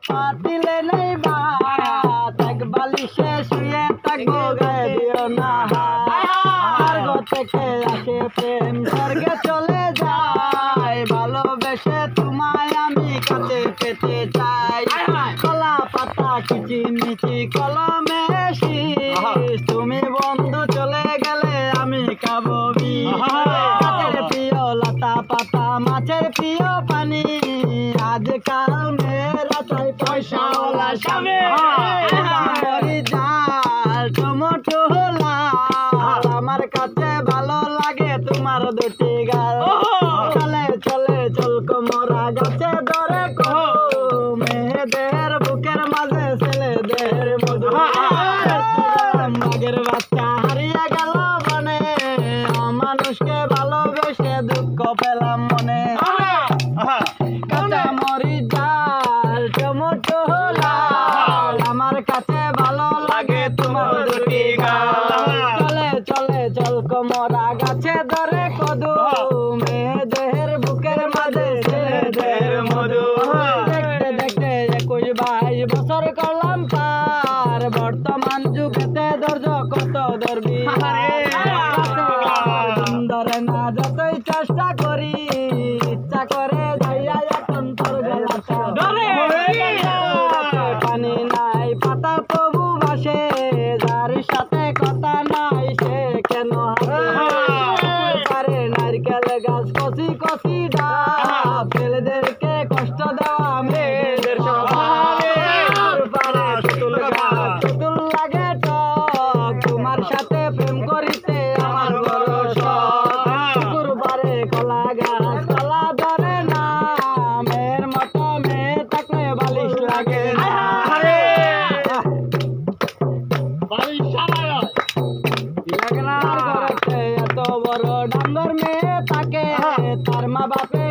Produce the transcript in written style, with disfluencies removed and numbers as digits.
পাতিলে নেই ভাত এক বালিশে শুয়ে থাকবো গায়ে দিও না স্বর্গ থেকে আসে প্রেম স্বর্গে চলে যায় ভালোবেসে তোমায় আমি কাছে পেতে চাই কলা পাতা কিচিমিচি কলমে শীষ তুমি বন্ধু চলে গেলে আমি খাবো বিষ গাছের প্রিয় লতা পাতা মাছের প্রিয় পানি আজকাল মেয়েরা চাই পয়সাওয়ালা স্বামী জাল টমেটো লাল আমার কাছে ভালো লাগে তোমার দুটি গাল চলে চলে চল কোমরা গাছে ধরে মেয়েদের বুকের মাঝে ছেলেদের মধু বাঘের বাচ্চা হারিয়ে গেল বনে মানুষকে ভালোবেসে দুঃখ পেলাম মনে কাঁচা মরিচ ডাল টমেটো লাল আমার কাছে ভালো লাগে তোমার দুটি গাল চলে চলে চল কোমরা গাছে ধরে কদু মেয়েদের বুকের মাঝে ছেলেদের মধু দেখতে দেখতে 21-22 বছর করলাম পার বর্তমান যুগেতে ধৈর্য কত ধরবি ধরে না যতই চেষ্টা করি ইচ্ছা করে যাইয়া এখন তোর গলাটা পানি নাই পাতা তবু ভাসে যার সাথে কথা নাই সে কেন হাসে নারকেল গাছ কচি কচি ডাব ছেলেদেরকে কষ্ট দেওয়া মেয়েদের তুতুল লাগে টক তোমার সাথে প্রেম করিতে আমার বড় শখ কুরবারে কলা গাছ কলা ধরে না মেয়ের মতো মেয়ে থাকলে বালিশ লাগে না এত বড় ডাঙ্গর মেয়ে থাকে তার মা বাপে